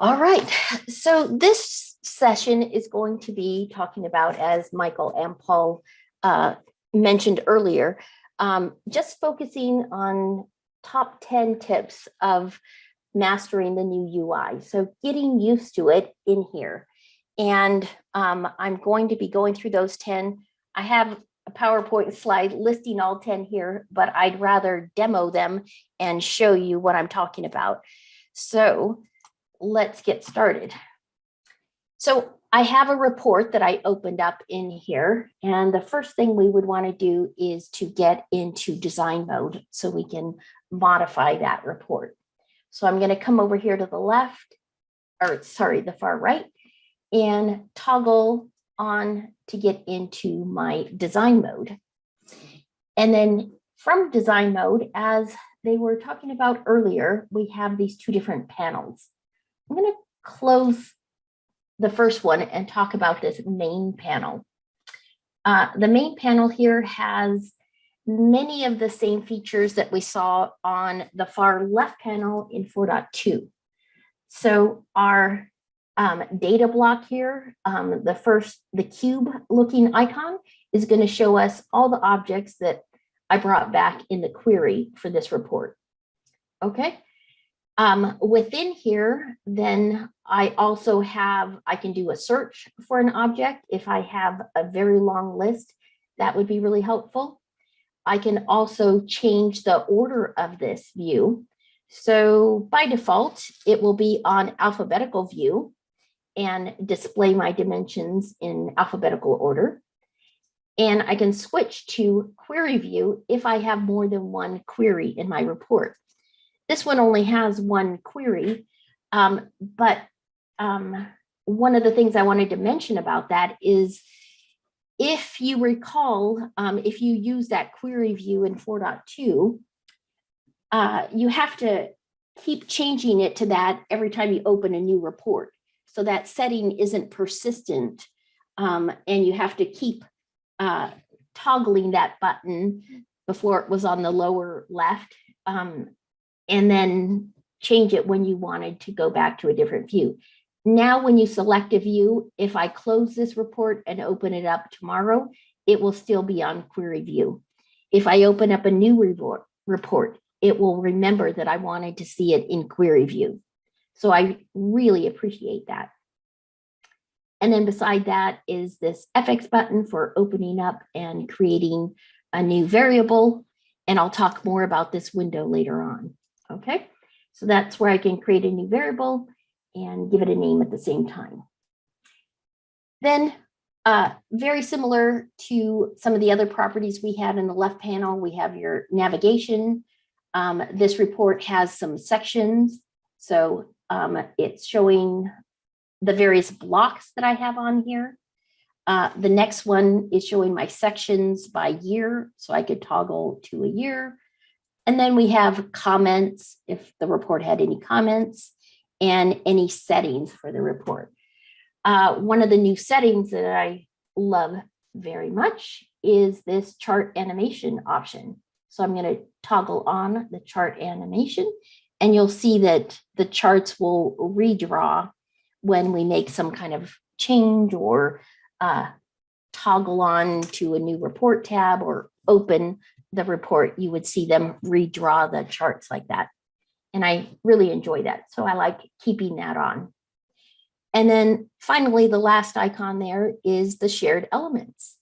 All right, so this session is going to be talking about, as Michael and Paul mentioned earlier, just focusing on top 10 tips of mastering the new UI. So getting used to it in here. And I'm going to be going through those 10. I have a PowerPoint slide listing all 10 here, but I'd rather demo them and show you what I'm talking about. So let's get started. So I have a report that I opened up in here, and the first thing we would want to do is to get into design mode so we can modify that report. So I'm going to come over here to the left, or sorry, the far right, and toggle on to get into my design mode. And then from design mode, as they were talking about earlier, we have these two different panels. I'm going to close the first one and talk about this main panel. The main panel here has many of the same features that we saw on the far left panel in 4.2. So our data block here, the cube looking icon is going to show us all the objects that I brought back in the query for this report. Okay. Within here, then I also have, I can do a search for an object. If I have a very long list, that would be really helpful. I can also change the order of this view. So by default, it will be on alphabetical view and display my dimensions in alphabetical order. And I can switch to query view if I have more than one query in my report. This one only has one query, but one of the things I wanted to mention about that is, if you recall, if you use that query view in 4.2, you have to keep changing it to that every time you open a new report. So that setting isn't persistent, and you have to keep toggling that button. Before it was on the lower left, and then change it when you wanted to go back to a different view. Now, when you select a view, if I close this report and open it up tomorrow, it will still be on query view. If I open up a new report, it will remember that I wanted to see it in query view. So I really appreciate that. And then beside that is this FX button for opening up and creating a new variable. And I'll talk more about this window later on. Okay, so that's where I can create a new variable and give it a name at the same time. Then very similar to some of the other properties we had in the left panel, we have your navigation. This report has some sections. So it's showing the various blocks that I have on here. The next one is showing my sections by year, so I could toggle to a year. And then we have comments, if the report had any comments, and any settings for the report. One of the new settings that I love very much is this chart animation option. So I'm going to toggle on the chart animation, and you'll see that the charts will redraw when we make some kind of change or toggle on to a new report tab or open the report. You would see them redraw the charts like that. And I really enjoy that. So I like keeping that on. And then finally, the last icon there is the shared elements.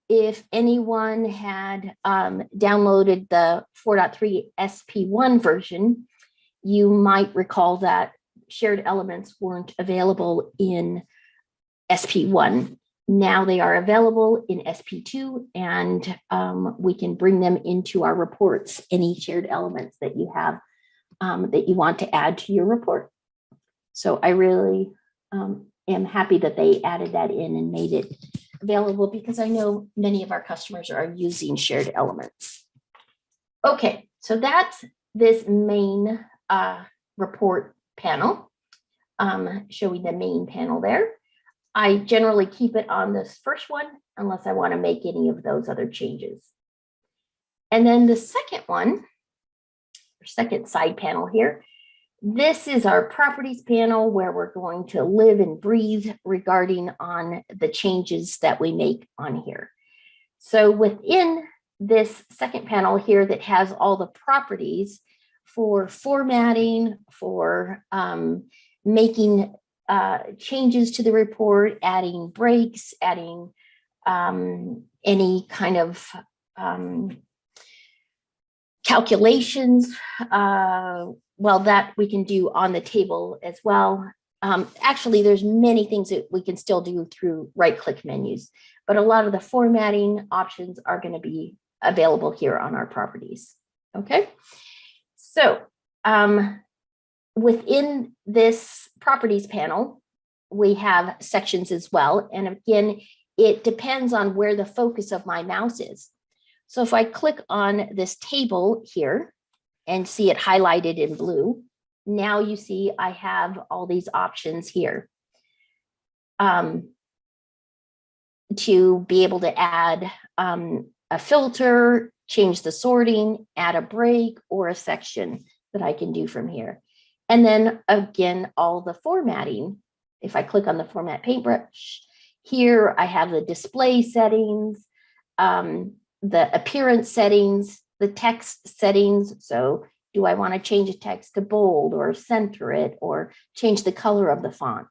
If anyone had downloaded the 4.3 SP1 version, you might recall that shared elements weren't available in SP1. Now they are available in SP2, and we can bring them into our reports, any shared elements that you have that you want to add to your report. So I really am happy that they added that in and made it available, because I know many of our customers are using shared elements. Okay, so that's this main report panel, showing the main panel there. I generally keep it on this first one unless I want to make any of those other changes. And then the second one, or second side panel here, This is our properties panel where we're going to live and breathe regarding on the changes that we make on here. So within this second panel here that has all the properties for formatting, for making changes to the report, adding breaks, adding any kind of calculations, well, that we can do on the table as well. Actually, there's many things that we can still do through right-click menus, but a lot of the formatting options are going to be available here on our properties. Okay, so within this properties panel, we have sections as well. And again, it depends on where the focus of my mouse is. So if I click on this table here and see it highlighted in blue, now you see I have all these options here to be able to add a filter, change the sorting, add a break or a section that I can do from here. And then again, all the formatting. If I click on the format paintbrush, here I have the display settings, the appearance settings, the text settings. So do I want to change a text to bold or center it or change the color of the font?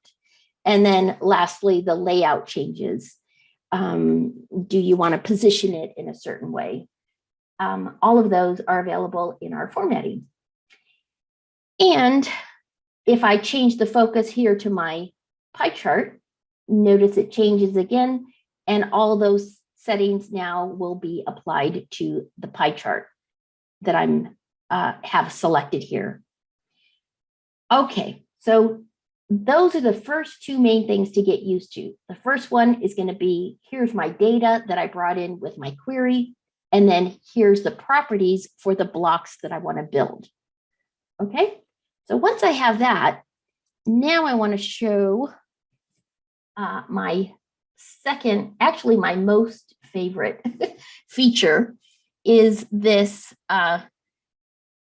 And then lastly, the layout changes. Do you want to position it in a certain way? All of those are available in our formatting. And if I change the focus here to my pie chart, notice it changes again, and all those settings now will be applied to the pie chart that I'm have selected here. Okay, so those are the first two main things to get used to. The first one is going to be, here's my data that I brought in with my query, and then here's the properties for the blocks that I want to build. Okay, so once I have that, now I want to show my second, actually my most favorite feature is this.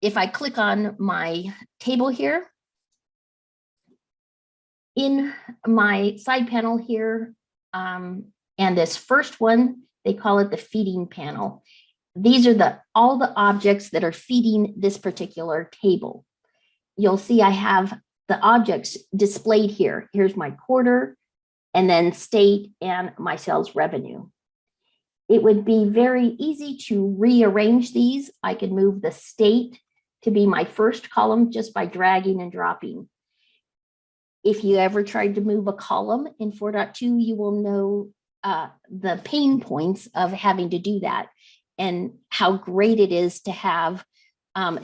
If I click on my table here, in my side panel here, and this first one, they call it the feeding panel. These are all the objects that are feeding this particular table. You'll see I have the objects displayed here. Here's my quarter, and then state and my sales revenue. It would be very easy to rearrange these. I could move the state to be my first column just by dragging and dropping. If you ever tried to move a column in 4.2, you will know the pain points of having to do that and how great it is to have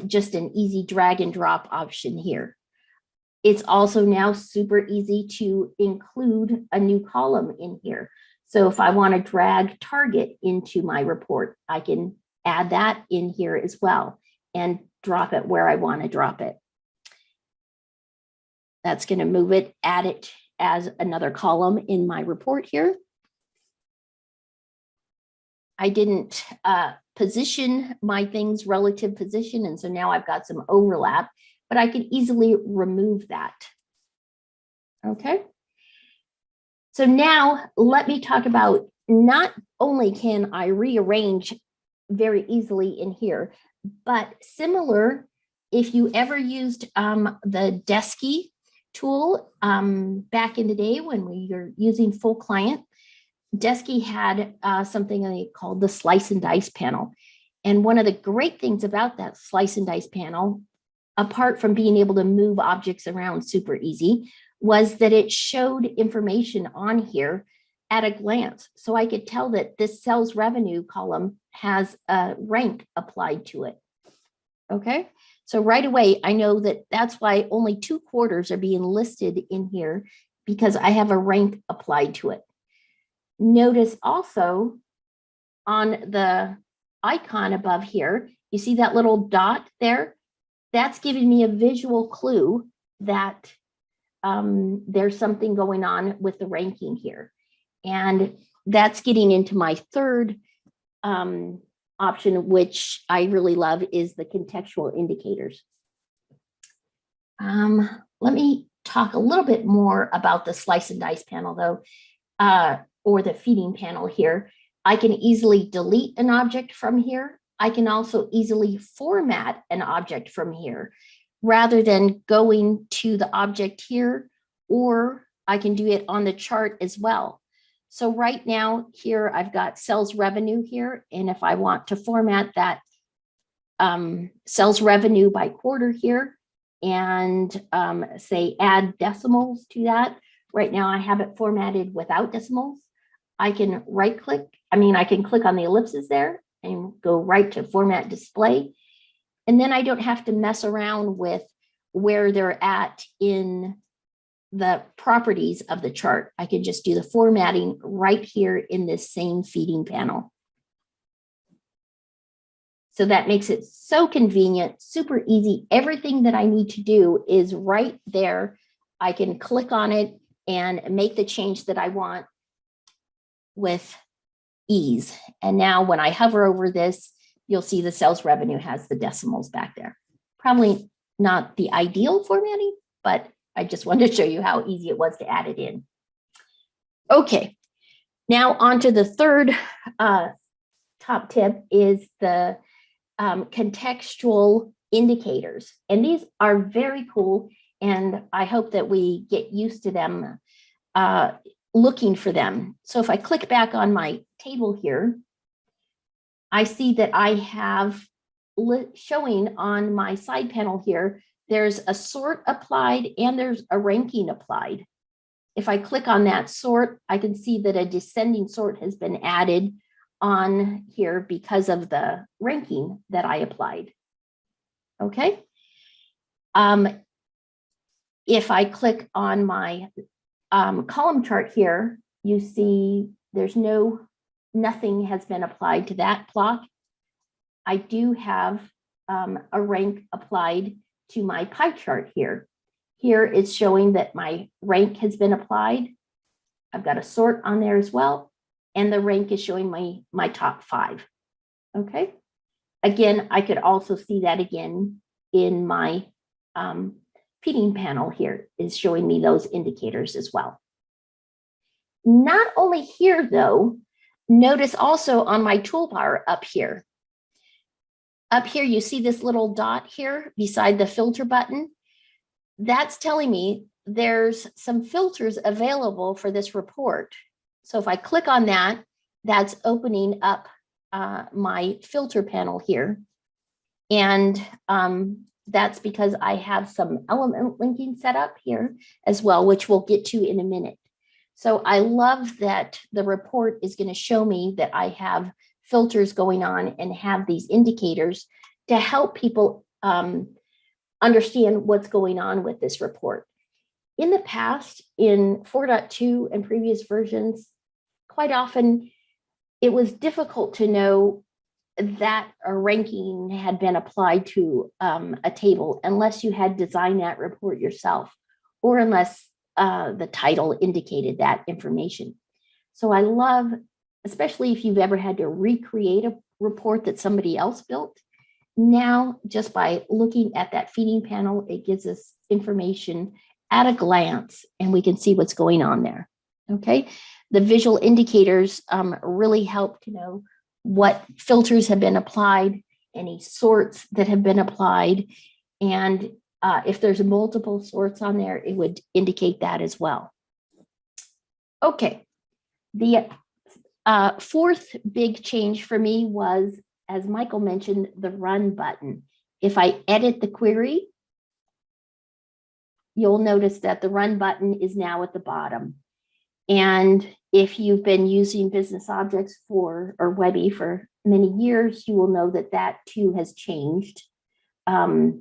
just an easy drag and drop option here. It's also now super easy to include a new column in here. So if I want to drag target into my report, I can add that in here as well and drop it where I want to drop it. That's going to move it, add it as another column in my report here. I didn't position my things relative position, and so now I've got some overlap, but I could easily remove that. Okay. So now let me talk about, not only can I rearrange very easily in here, but similar, if you ever used the Desky tool back in the day when we were using full client, Desky had something they called the slice and dice panel. And one of the great things about that slice and dice panel, apart from being able to move objects around super easy, was that it showed information on here at a glance. So I could tell that this sales revenue column has a rank applied to it. Okay, so right away, I know that that's why only 2 quarters are being listed in here, because I have a rank applied to it. Notice also on the icon above here, you see that little dot there? That's giving me a visual clue that there's something going on with the ranking here. And that's getting into my third option, which I really love, is the contextual indicators. Let me talk a little bit more about the slice and dice panel though, or the feeding panel here. I can easily delete an object from here. I can also easily format an object from here rather than going to the object here, or I can do it on the chart as well. So right now here, I've got sales revenue here. And if I want to format that sales revenue by quarter here and say add decimals to that, right now I have it formatted without decimals. I can I can click on the ellipses there and go right to format display. And then I don't have to mess around with where they're at in the properties of the chart. I can just do the formatting right here in this same feeding panel. So that makes it so convenient, super easy. Everything that I need to do is right there. I can click on it and make the change that I want with ease. And now when I hover over this, you'll see the sales revenue has the decimals back there. Probably not the ideal formatting, but I just wanted to show you how easy it was to add it in. Okay, now on to the third top tip is the contextual indicators. And these are very cool. And I hope that we get used to them, looking for them. So if I click back on my table here, I see that I have showing on my side panel here, there's a sort applied and there's a ranking applied. If I click on that sort, I can see that a descending sort has been added on here because of the ranking that I applied. Okay. If I click on my column chart here, you see there's nothing has been applied to that block. I do have a rank applied to my pie chart here. Here it's showing that my rank has been applied. I've got a sort on there as well. And the rank is showing my top 5. Okay. Again, I could also see that again in my feeding panel here is showing me those indicators as well. Not only here though, notice also on my toolbar up here. Up here, you see this little dot here beside the filter button. That's telling me there's some filters available for this report. So if I click on that, that's opening up my filter panel here. And that's because I have some element linking set up here as well, which we'll get to in a minute. So I love that the report is going to show me that I have filters going on and have these indicators to help people understand what's going on with this report. In the past, in 4.2 and previous versions, quite often it was difficult to know that a ranking had been applied to a table unless you had designed that report yourself or unless the title indicated that information. So I love, especially if you've ever had to recreate a report that somebody else built. Now, just by looking at that feeding panel, it gives us information at a glance and we can see what's going on there. Okay. The visual indicators really help to know what filters have been applied, any sorts that have been applied. And if there's multiple sorts on there, it would indicate that as well. Okay. The fourth big change for me was, as Michael mentioned, the run button. If I edit the query, you'll notice that the run button is now at the bottom. And if you've been using BusinessObjects or Webby for many years, you will know that that too has changed. I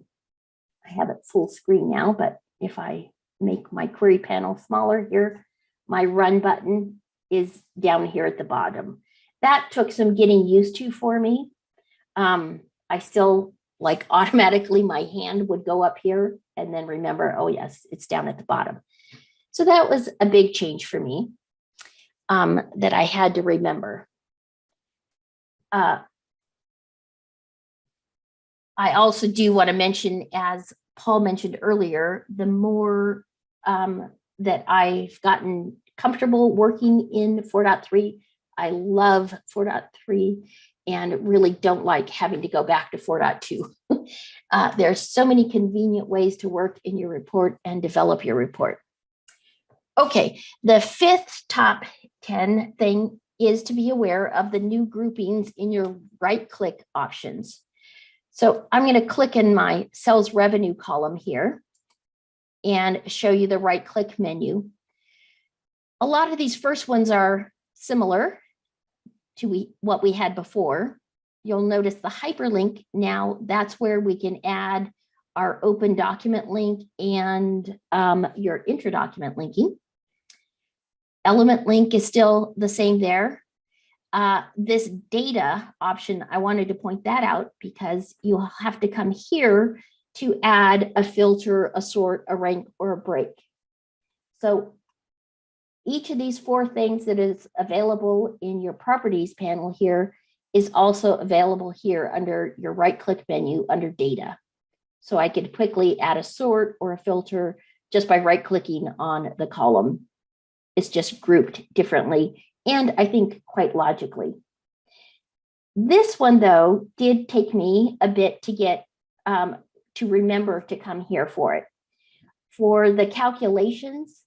have it full screen now, but if I make my query panel smaller here, my run button is down here at the bottom. That took some getting used to for me. I still automatically my hand would go up here and then remember, oh yes, it's down at the bottom. So that was a big change for me that I had to remember. I also do want to mention, as Paul mentioned earlier, the more that I've gotten comfortable working in 4.3, I love 4.3 and really don't like having to go back to 4.2. There's so many convenient ways to work in your report and develop your report. Okay, the fifth top 10 thing is to be aware of the new groupings in your right-click options. So I'm going to click in my sales revenue column here and show you the right-click menu. A lot of these first ones are similar to what we had before. You'll notice the hyperlink now, that's where we can add our open document link and your intra-document linking. Element link is still the same there. This data option, I wanted to point that out because you'll have to come here to add a filter, a sort, a rank, or a break. So each of these four things that is available in your properties panel here is also available here under your right-click menu under data. So I could quickly add a sort or a filter just by right-clicking on the column. It's just grouped differently, and I think quite logically. This one, though, did take me a bit to get to remember to come here for it. For the calculations,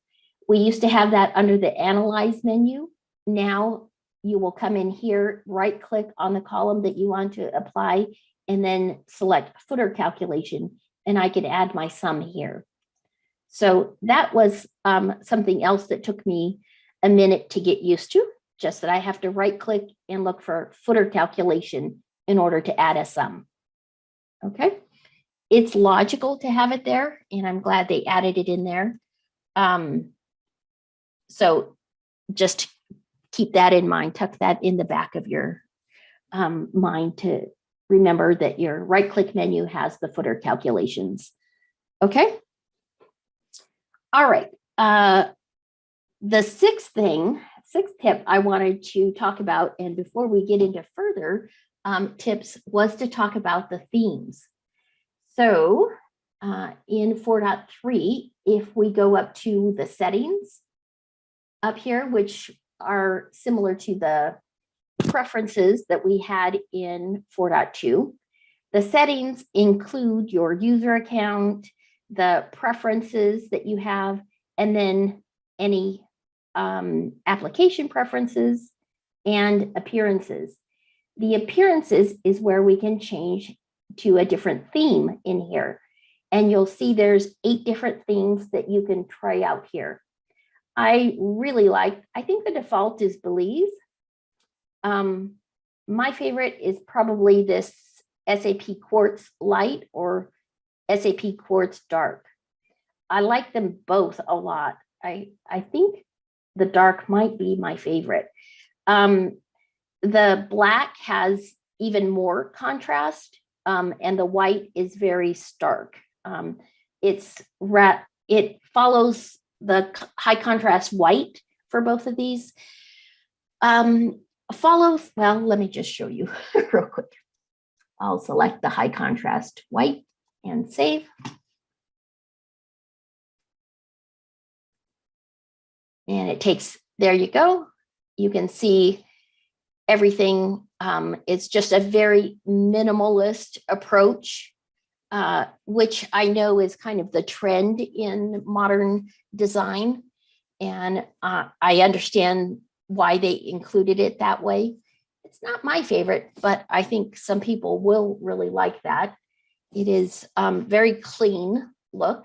we used to have that under the Analyze menu. Now you will come in here, right-click on the column that you want to apply, and then select Footer Calculation, and I could add my sum here. So that was something else that took me a minute to get used to, just that I have to right-click and look for Footer Calculation in order to add a sum. Okay, it's logical to have it there, and I'm glad they added it in there. So just keep that in mind, tuck that in the back of your mind to remember that your right-click menu has the footer calculations. Okay. All right. The sixth tip I wanted to talk about, and before we get into further tips, was to talk about the themes. So in 4.3, if we go up to the settings up here, which are similar to the preferences that we had in 4.2, the settings include your user account, the preferences that you have, and then any application preferences and appearances. The appearances is where we can change to a different theme in here. And you'll see there's 8 different themes that you can try out here. I really like, I think the default is Belize. My favorite is probably this SAP Quartz Light or SAP Quartz Dark. I like them both a lot. I think the dark might be my favorite. The black has even more contrast, and the white is very stark. It follows the high contrast white for both of these. Well, let me just show you real quick. I'll select the high contrast white and save. And it takes, there you go. You can see everything. It's just a very minimalist approach, which I know is kind of the trend in modern design. And I understand why they included it that way. It's not my favorite, but I think some people will really like that. It is very clean look.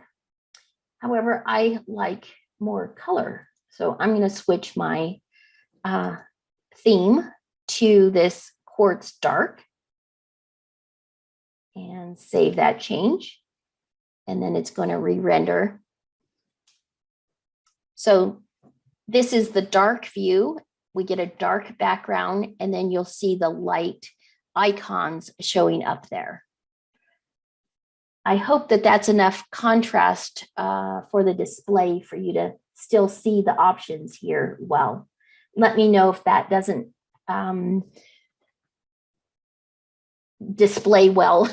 However, I like more color. So I'm going to switch my theme to this Quartz Dark and save that change. And then it's going to re-render. So this is the dark view. We get a dark background, and then you'll see the light icons showing up there. I hope that that's enough contrast for the display for you to still see the options here well. Let me know if that doesn't display well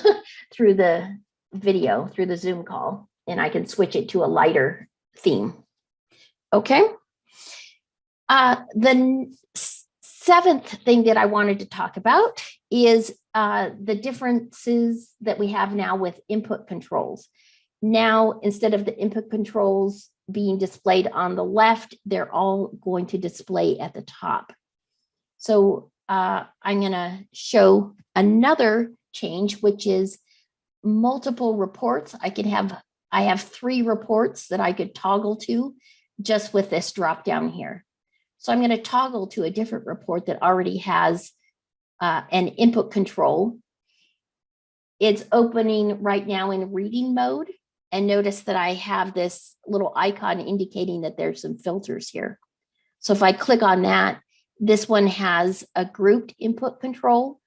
through the video through the Zoom call, and I can switch it to a lighter theme. Okay. The seventh thing that I wanted to talk about is the differences that we have now with input controls. Now, instead of the input controls being displayed on the left, they're all going to display at the top. So I'm going to show another change, which is multiple reports. I have 3 reports that I could toggle to just with this drop down here. So I'm going to toggle to a different report that already has an input control. It's opening right now in reading mode. And notice that I have this little icon indicating that there's some filters here. So if I click on that, this one has a grouped input control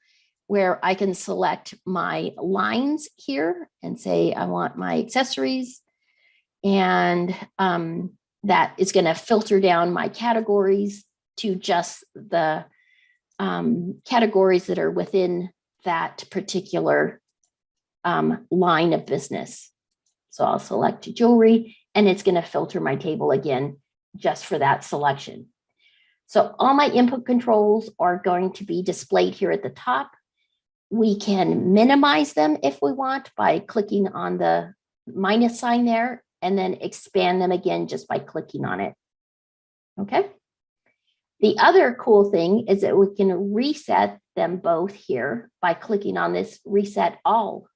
where I can select my lines here and say, I want my accessories. And that is going to filter down my categories to just the categories that are within that particular line of business. So I'll select jewelry, and it's going to filter my table again just for that selection. So all my input controls are going to be displayed here at the top. We can minimize them if we want by clicking on the minus sign there, and then expand them again just by clicking on it. Okay. The other cool thing is that we can reset them both here by clicking on this reset all.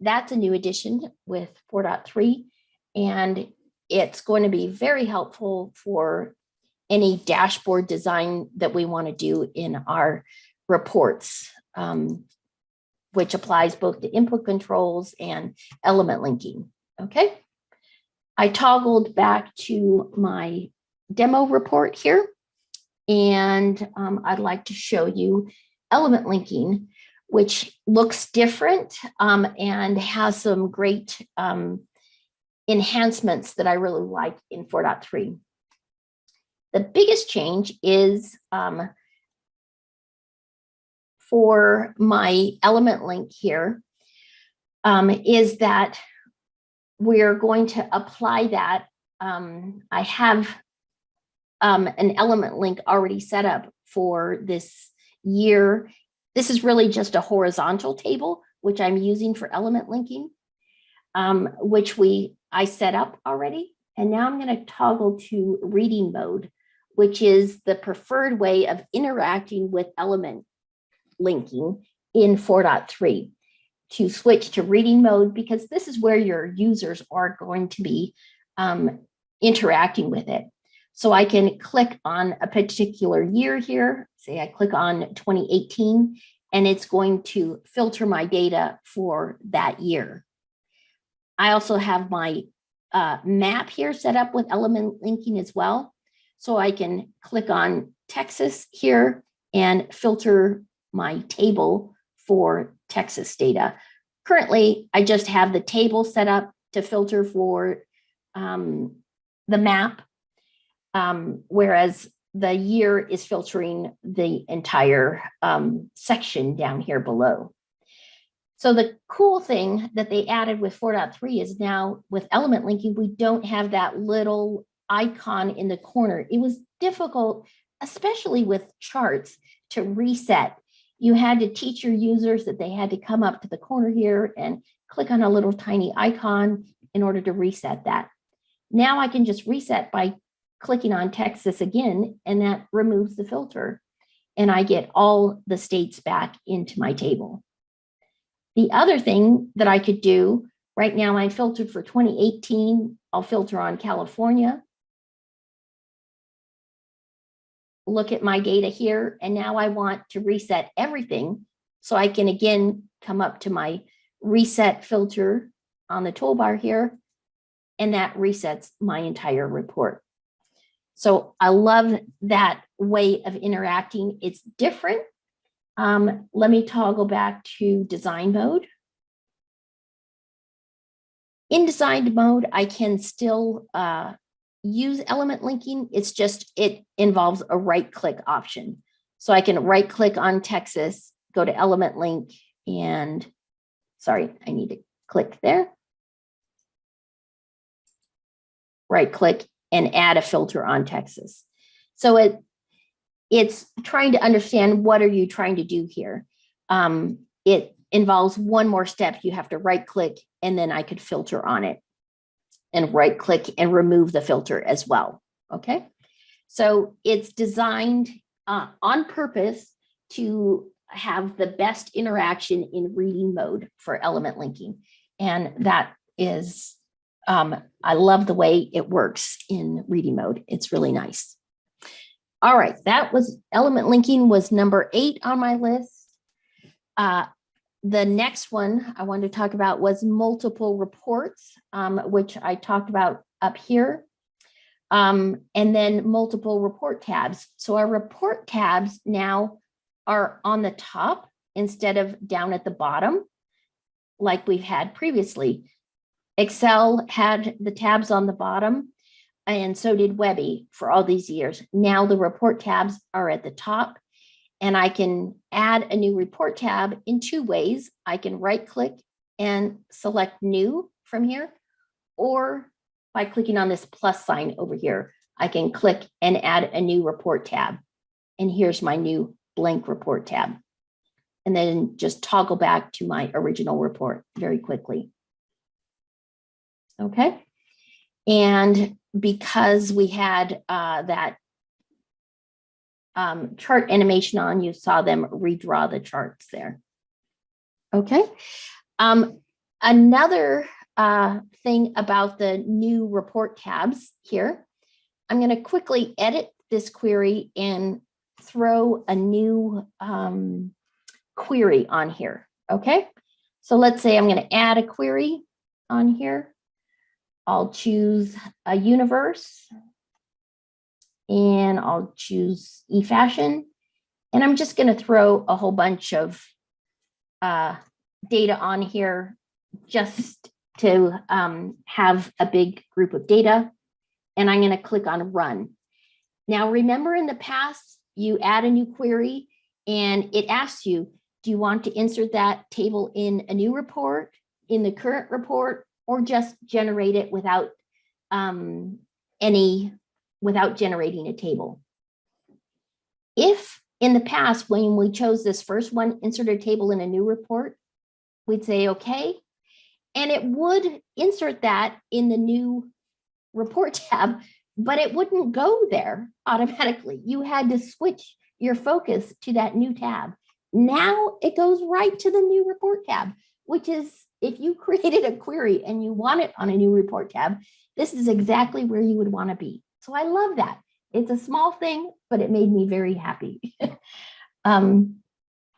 That's a new addition with 4.3, and it's going to be very helpful for any dashboard design that we want to do in our reports, which applies both to input controls and element linking. Okay. I toggled back to my demo report here, and I'd like to show you element linking, which looks different and has some great enhancements that I really like in 4.3. The biggest change is for my element link here is that we're going to apply that. I have an element link already set up for this year. This is really just a horizontal table, which I'm using for element linking, which I set up already. And now I'm going to toggle to reading mode, which is the preferred way of interacting with element linking in 4.3. To switch to reading mode, because this is where your users are going to be interacting with it. So I can click on a particular year here. Say I click on 2018, and it's going to filter my data for that year. I also have my map here set up with element linking as well. So I can click on Texas here and filter my table for Texas data. Currently, I just have the table set up to filter for the map, whereas the year is filtering the entire section down here below. So the cool thing that they added with 4.3 is now with element linking, we don't have that little icon in the corner. It was difficult, especially with charts, to reset. You had to teach your users that they had to come up to the corner here and click on a little tiny icon in order to reset that. Now I can just reset by clicking on Texas again, and that removes the filter, and I get all the states back into my table. The other thing that I could do right now, I filtered for 2018. I'll filter on California. Look at my data here, and now I want to reset everything. So I can again come up to my reset filter on the toolbar here, and that resets my entire report. So I love that way of interacting. It's different. Let me toggle back to design mode. In design mode, I can still use element linking. It's just, it involves a right click option. So I can right click on Texas, go to element link, and sorry, I need to click there, right click, and add a filter on Texas. So it's trying to understand what are you trying to do here. It involves one more step. You have to right click, and then I could filter on it, and right click and remove the filter as well. Okay. So it's designed on purpose to have the best interaction in reading mode for element linking. And that is, I love the way it works in reading mode. It's really nice. All right, that was element linking was number 8 on my list. The next one I wanted to talk about was multiple reports, which I talked about up here. And then multiple report tabs. So our report tabs now are on the top instead of down at the bottom, like we've had previously. Excel had the tabs on the bottom, and so did Webby for all these years. Now the report tabs are at the top, and I can add a new report tab in 2 ways. I can right click and select new from here, or by clicking on this plus sign over here, I can click and add a new report tab. And here's my new blank report tab. And then just toggle back to my original report very quickly. Okay. And because we had that chart animation on, you saw them redraw the charts there. Okay. Another thing about the new report tabs here, I'm going to quickly edit this query and throw a new query on here. Okay. So let's say I'm going to add a query on here. I'll choose a universe, and I'll choose eFashion, and I'm just going to throw a whole bunch of data on here just to have a big group of data, and I'm going to click on run. Now, remember in the past, you add a new query and it asks you, do you want to insert that table in a new report, in the current report, or just generate it without without generating a table? If in the past, when we chose this first one, insert a table in a new report, we'd say, okay, and it would insert that in the new report tab, but it wouldn't go there automatically. You had to switch your focus to that new tab. Now it goes right to the new report tab, which is, if you created a query and you want it on a new report tab, this is exactly where you would want to be. So I love that. It's a small thing, but it made me very happy.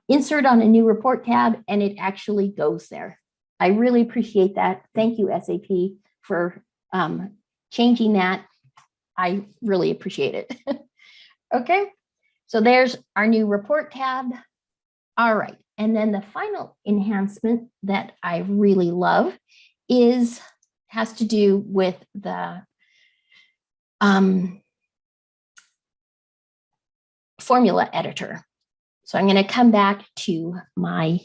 Insert on a new report tab, and it actually goes there. I really appreciate that. Thank you, SAP, for changing that. I really appreciate it. Okay, so there's our new report tab. All right, and then the final enhancement that I really love has to do with the formula editor. So I'm going to come back to my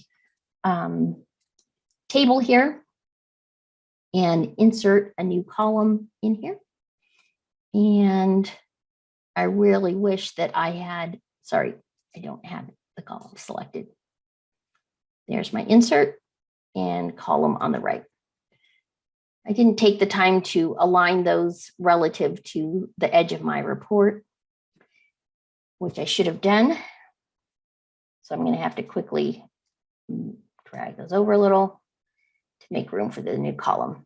table here and insert a new column in here. And I really wish that I had, sorry, I don't have the column selected. There's my insert and column on the right. I didn't take the time to align those relative to the edge of my report, which I should have done. So I'm going to have to quickly drag those over a little to make room for the new column.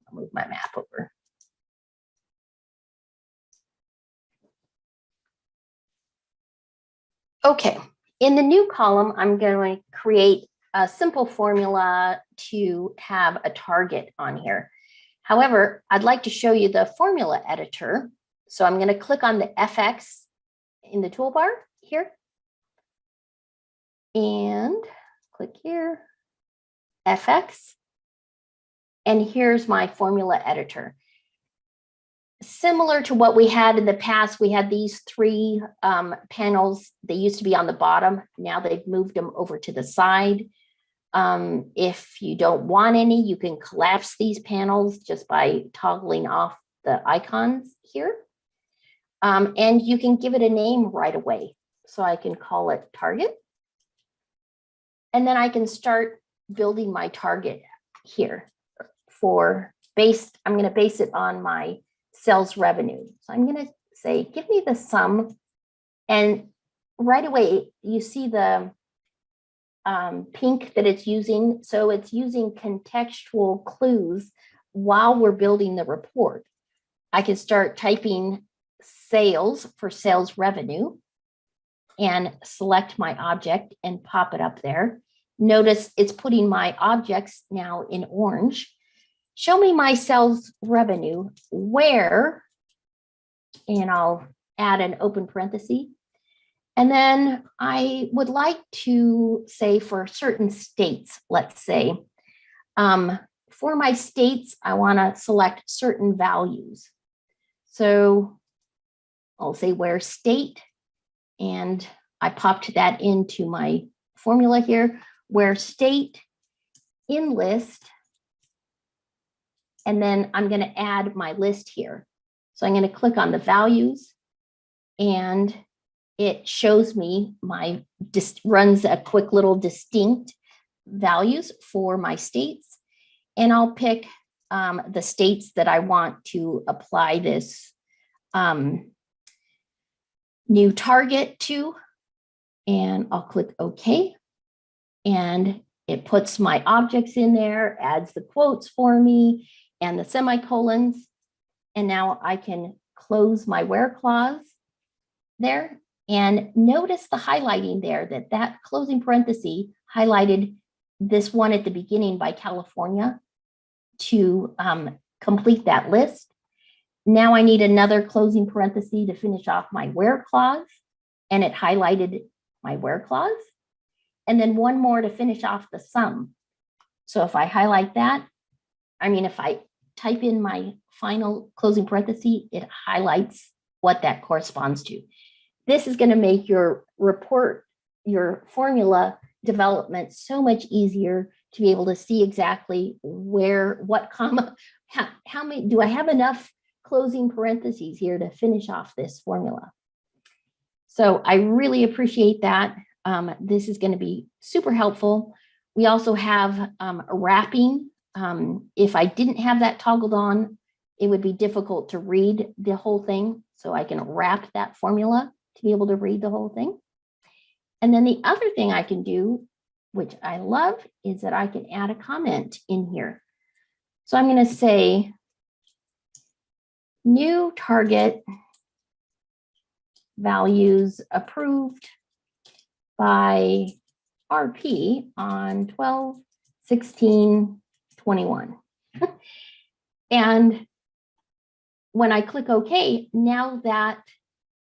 I'll move my map over. Okay, in the new column, I'm going to create a simple formula to have a target on here. However, I'd like to show you the formula editor. So I'm going to click on the FX in the toolbar here and click here, FX. And here's my formula editor. similar to what we had in the past, we had these three panels. They used to be on the bottom. Now they've moved them over to the side. If you don't want any, you can collapse these panels just by toggling off the icons here. And you can give it a name right away. So I can call it target. And then I can start building my target here for I'm going to base it on my sales revenue. So I'm going to say, give me the sum. And right away, you see the pink that it's using. So it's using contextual clues while we're building the report. I can start typing sales for sales revenue and select my object and pop it up there. Notice it's putting my objects now in orange. Show me my sales revenue where, and I'll add an open parenthesis. And then I would like to say for certain states, let's say, for my states, I want to select certain values. So I'll say where state, and I popped that into my formula here, where state in list, and then I'm going to add my list here. So I'm going to click on the values, and it shows me runs a quick little distinct values for my states. And I'll pick the states that I want to apply this new target to, and I'll click OK. And it puts my objects in there, adds the quotes for me and the semicolons. And now I can close my where clause there. And notice the highlighting there, that closing parenthesis highlighted this one at the beginning by California to complete that list. Now I need another closing parenthesis to finish off my where clause, and it highlighted my where clause. And then one more to finish off the sum. So if I highlight that, if I type in my final closing parenthesis, it highlights what that corresponds to. This is going to make your report, your formula development so much easier to be able to see exactly what comma, how many, do I have enough closing parentheses here to finish off this formula? So I really appreciate that. This is going to be super helpful. We also have wrapping. If I didn't have that toggled on, it would be difficult to read the whole thing. So I can wrap that formula to be able to read the whole thing. And then the other thing I can do, which I love, is that I can add a comment in here. So I'm going to say new target values approved by RP on 12/16/21. And when I click OK, now that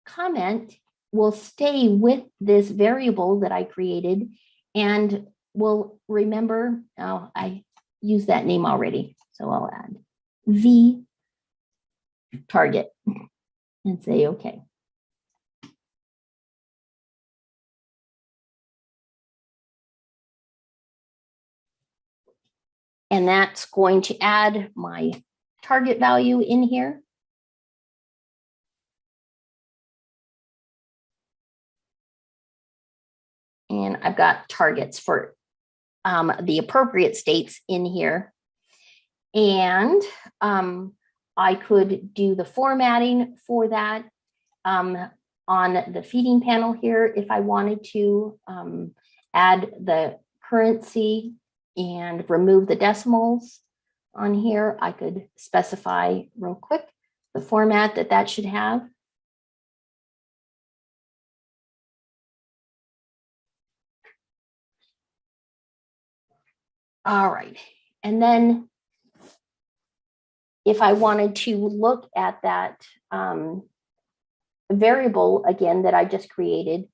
comment will stay with this variable that I created and will remember, I used that name already, so I'll add V target and say OK. And that's going to add my target value in here. And I've got targets for the appropriate states in here. And I could do the formatting for that on the feeding panel here if I wanted to add the currency and remove the decimals on here. I could specify real quick the format that should have. All right, and then if I wanted to look at that variable again that I just created,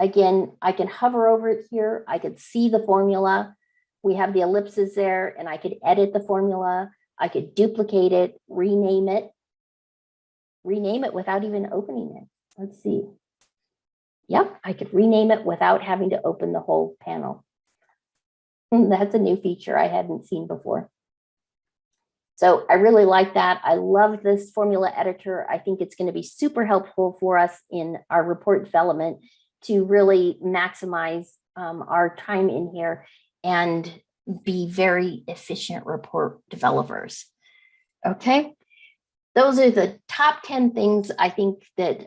again, I can hover over it here. I could see the formula. We have the ellipses there, and I could edit the formula. I could duplicate it, rename it, rename it without even opening it. Let's see. Yep, I could rename it without having to open the whole panel. That's a new feature I hadn't seen before. So I really like that. I love this formula editor. I think it's going to be super helpful for us in our report development to really maximize our time in here and be very efficient report developers. Okay, those are the top 10 things I think that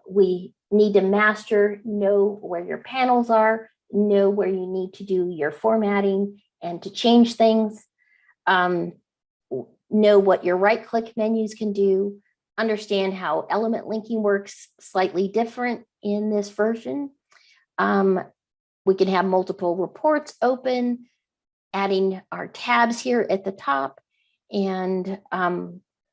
we need to master. Know where your panels are, know where you need to do your formatting and to change things. Know what your right-click menus can do, understand how element linking works slightly different in this version. We can have multiple reports open, adding our tabs here at the top, and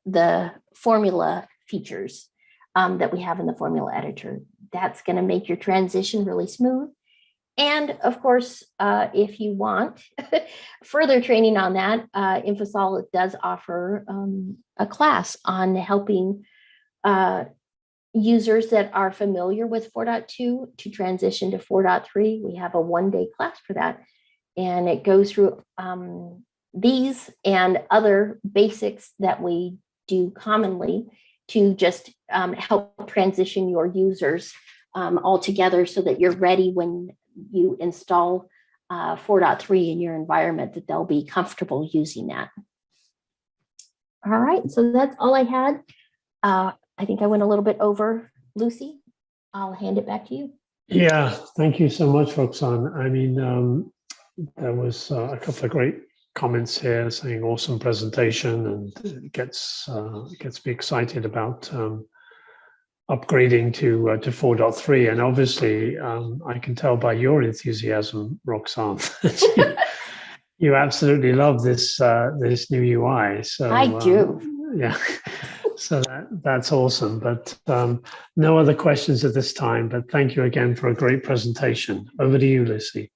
the formula features that we have in the formula editor. That's going to make your transition really smooth. And of course, if you want further training on that, InfoSol does offer a class on helping users that are familiar with 4.2 to transition to 4.3. We have a one-day class for that. And it goes through these and other basics that we do commonly to just help transition your users all together so that you're ready when you install 4.3 in your environment, that they'll be comfortable using that. All right, so that's all I had. I think I went a little bit over. Lucy, I'll hand it back to you. Yeah, thank you so much, Roxanne. I mean, there was a couple of great comments here saying awesome presentation, and it gets me excited about upgrading to 4.3. And obviously, I can tell by your enthusiasm, Roxanne, you absolutely love this this new UI. So I do. Yeah. So that's awesome. But no other questions at this time. But thank you again for a great presentation. Over to you, Lucy.